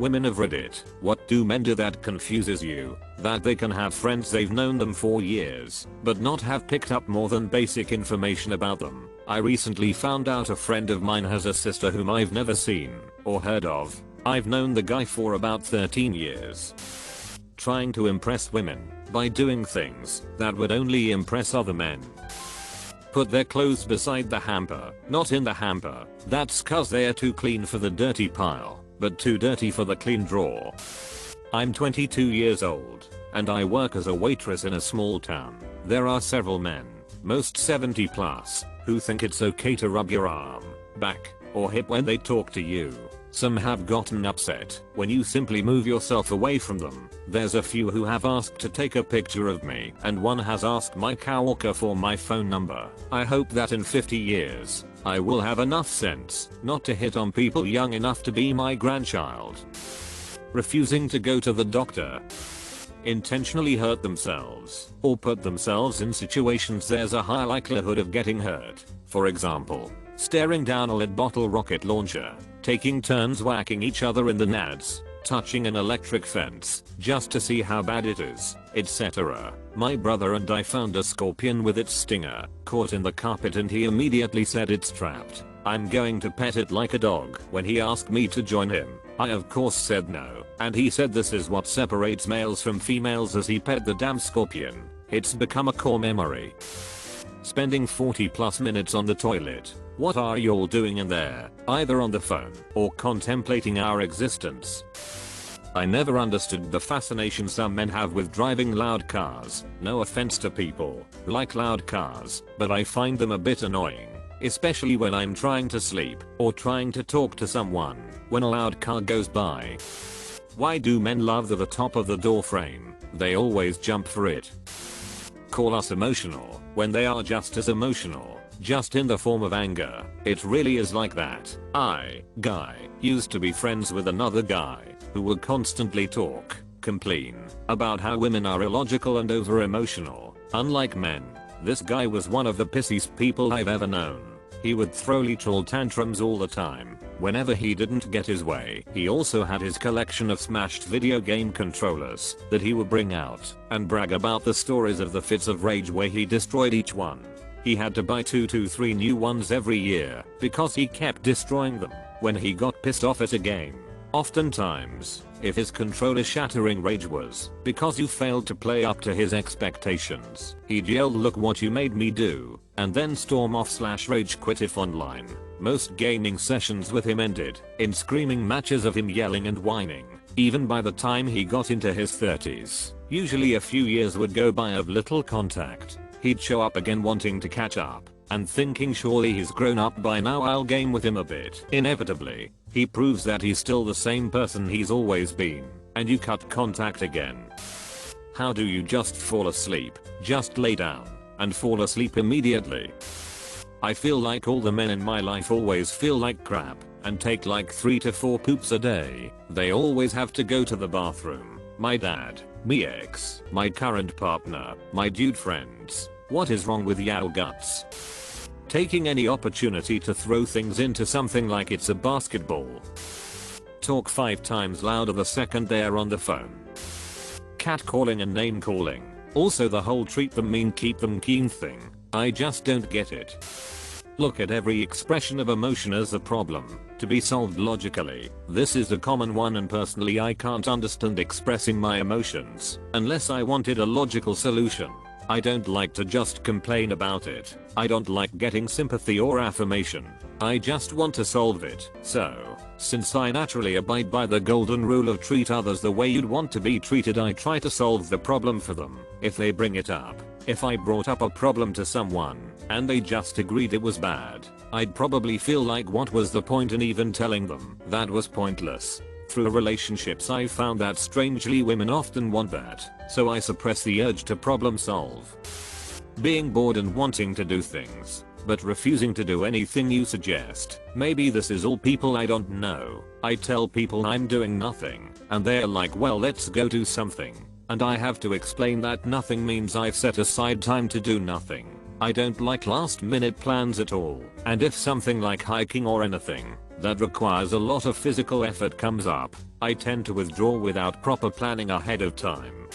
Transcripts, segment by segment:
Women of Reddit, what do men do that confuses you? That they can have friends they've known them for years, but not have picked up more than basic information about them. I recently found out a friend of mine has a sister whom I've never seen or heard of. I've known the guy for about 13 years. Trying to impress women by doing things that would only impress other men. Put their clothes beside the hamper, not in the hamper. That's cause they're too clean for the dirty pile, but too dirty for the clean drawer. I'm 22 years old, and I work as a waitress in a small town. There are several men, most 70 plus, who think it's okay to rub your arm, back, or hip when they talk to you. Some have gotten upset when you simply move yourself away from them. There's a few who have asked to take a picture of me, and one has asked my coworker for my phone number. I hope that in 50 years, I will have enough sense not to hit on people young enough to be my grandchild. Refusing to go to the doctor. Intentionally hurt themselves or put themselves in situations there's a high likelihood of getting hurt. For example, staring down a lead bottle rocket launcher, taking turns whacking each other in the nads, touching an electric fence just to see how bad it is, etc. My brother and I found a scorpion with its stinger caught in the carpet and he immediately said it's trapped. I'm going to pet it like a dog. When he asked me to join him, I of course said no, and he said this is what separates males from females as he pet the damn scorpion. It's become a core memory. Spending 40 plus minutes on the toilet. What are y'all doing in there? Either on the phone or contemplating our existence. I never understood the fascination some men have with driving loud cars. No offense to people who like loud cars, but I find them a bit annoying. Especially when I'm trying to sleep or trying to talk to someone when a loud car goes by. Why do men love the top of the door frame? They always jump for it. Call us emotional when they are just as emotional, just in the form of anger. It really is like that. Guy, used to be friends with another guy who would constantly talk, complain about how women are illogical and over emotional. Unlike men, this guy was one of the pissiest people I've ever known. He would throw literal tantrums all the time whenever he didn't get his way. He also had his collection of smashed video game controllers that he would bring out and brag about the stories of the fits of rage where he destroyed each one. He had to buy 2 to 3 new ones every year because he kept destroying them when he got pissed off at a game. Oftentimes, if his controller shattering rage was because you failed to play up to his expectations, he'd yell look what you made me do, and then storm off / rage quit if online. Most gaming sessions with him ended in screaming matches of him yelling and whining. Even by the time he got into his 30s, usually a few years would go by of little contact. He'd show up again wanting to catch up and thinking surely he's grown up by now, I'll game with him a bit. Inevitably, he proves that he's still the same person he's always been, and you cut contact again. How do you just fall asleep? Just lay down and fall asleep immediately. I feel like all the men in my life always feel like crap and take like 3 to 4 poops a day. They always have to go to the bathroom. My dad, me ex, my current partner, my dude friends. What is wrong with y'all guts? Taking any opportunity to throw things into something like it's a basketball. Talk 5 times louder the second they're on the phone. Cat calling and name calling. Also the whole treat them mean keep them keen thing. I just don't get it. Look at every expression of emotion as a problem to be solved logically. This is a common one, and personally I can't understand expressing my emotions unless I wanted a logical solution. I don't like to just complain about it. I don't like getting sympathy or affirmation. I just want to solve it. So, since I naturally abide by the golden rule of treat others the way you'd want to be treated, I try to solve the problem for them if they bring it up. If I brought up a problem to someone and they just agreed it was bad, I'd probably feel like what was the point in even telling them? That was pointless. Through relationships I've found that strangely women often want that, so I suppress the urge to problem solve. Being bored and wanting to do things, but refusing to do anything you suggest. Maybe this is all people I don't know. I tell people I'm doing nothing, and they're like, well, let's go do something. And I have to explain that nothing means I've set aside time to do nothing. I don't like last minute plans at all, and if something like hiking or anything that requires a lot of physical effort comes up, I tend to withdraw without proper planning ahead of time.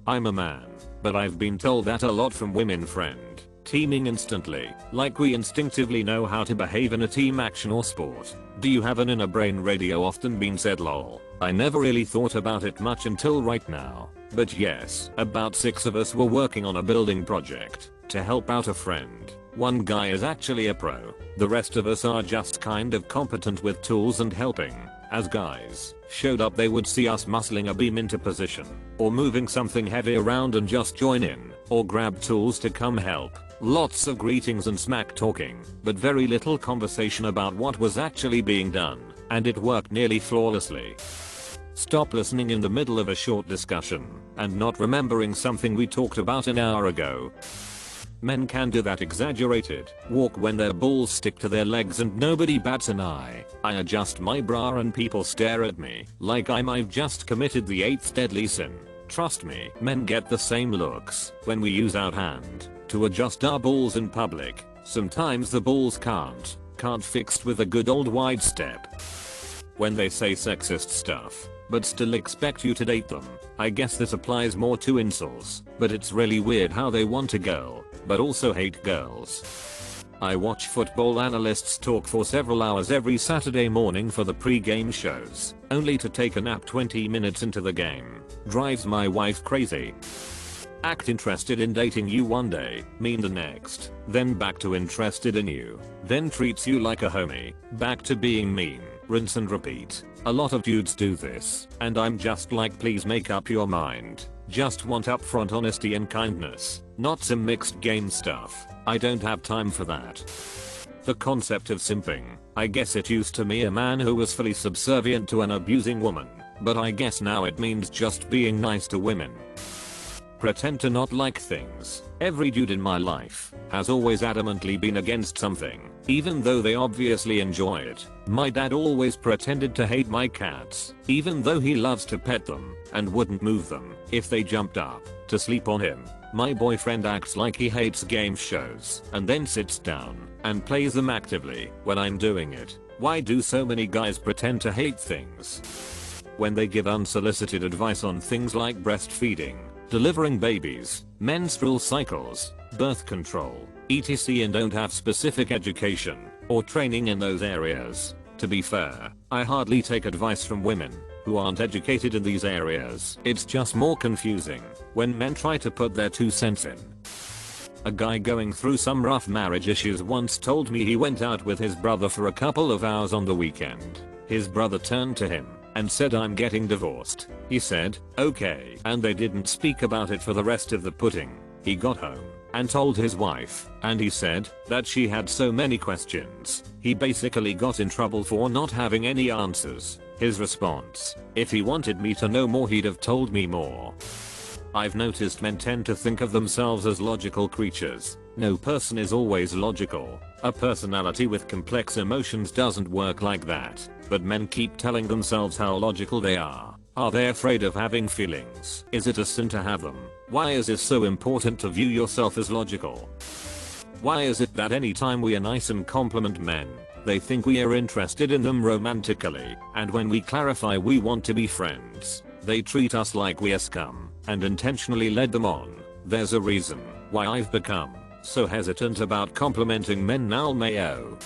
I'm a man, but I've been told that a lot from women friend, teaming instantly, like we instinctively know how to behave in a team action or sport. Do you have an inner brain radio often been said lol. I never really thought about it much until right now. But yes, about 6 of us were working on a building project to help out a friend. One guy is actually a pro. The rest of us are just kind of competent with tools and helping. As guys showed up, they would see us muscling a beam into position or moving something heavy around and just join in or grab tools to come help. Lots of greetings and smack talking, but very little conversation about what was actually being done, and it worked nearly flawlessly. Stop listening in the middle of a short discussion and not remembering something we talked about an hour ago. Men can do that exaggerated walk when their balls stick to their legs and nobody bats an eye. I adjust my bra and people stare at me like I've just committed the 8th deadly sin. Trust me, men get the same looks when we use our hand to adjust our balls in public. Sometimes the balls can't fixed with a good old wide step. When they say sexist stuff, but still expect you to date them. I guess this applies more to incels, but it's really weird how they want a girl, but also hate girls. I watch football analysts talk for several hours every Saturday morning for the pre-game shows, only to take a nap 20 minutes into the game. Drives my wife crazy. Act interested in dating you one day, mean the next, then back to interested in you, then treats you like a homie, back to being mean, rinse and repeat. A lot of dudes do this, and I'm just like, please make up your mind. Just want upfront honesty and kindness, not some mixed game stuff. I don't have time for that. The concept of simping, I guess it used to mean a man who was fully subservient to an abusing woman, but I guess now it means just being nice to women. Pretend to not like things. Every dude in my life has always adamantly been against something, even though they obviously enjoy it. My dad always pretended to hate my cats, even though he loves to pet them and wouldn't move them if they jumped up to sleep on him. My boyfriend acts like he hates game shows and then sits down and plays them actively when I'm doing it. Why do so many guys pretend to hate things? When they give unsolicited advice on things like breastfeeding, delivering babies, menstrual cycles, birth control, etc. and don't have specific education or training in those areas. To be fair, I hardly take advice from women who aren't educated in these areas. It's just more confusing when men try to put their 2 cents in. A guy going through some rough marriage issues once told me he went out with his brother for a couple of hours on the weekend. His brother turned to him and said, "I'm getting divorced." He said, "Okay," and they didn't speak about it for the rest of the pudding. He got home and told his wife, and he said that she had so many questions. He basically got in trouble for not having any answers. His response: "If he wanted me to know more, he'd have told me more." I've noticed men tend to think of themselves as logical creatures. No person is always logical. A personality with complex emotions doesn't work like that. But men keep telling themselves how logical they are. Are they afraid of having feelings? Is it a sin to have them? Why is it so important to view yourself as logical? Why is it that anytime we are nice and compliment men, they think we are interested in them romantically, and when we clarify we want to be friends, they treat us like we are scum and intentionally led them on? There's a reason why I've become so hesitant about complimenting men now. Mayo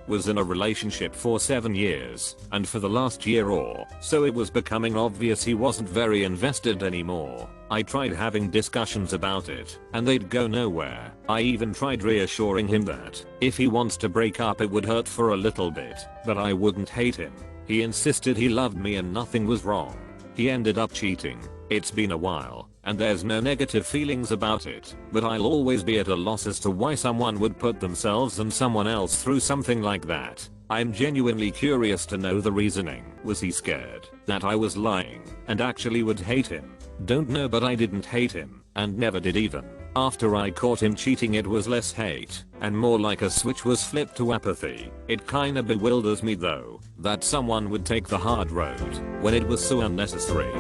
was in a relationship for 7 years, and for the last year or so it was becoming obvious he wasn't very invested anymore. I tried having discussions about it, and they'd go nowhere. I even tried reassuring him that if he wants to break up it would hurt for a little bit, but I wouldn't hate him. He insisted he loved me and nothing was wrong. He ended up cheating. It's been a while, and there's no negative feelings about it, but I'll always be at a loss as to why someone would put themselves and someone else through something like that. I'm genuinely curious to know the reasoning. Was he scared that I was lying and actually would hate him? Don't know, but I didn't hate him, and never did even. After I caught him cheating it was less hate, and more like a switch was flipped to apathy. It kinda bewilders me though, that someone would take the hard road when it was so unnecessary.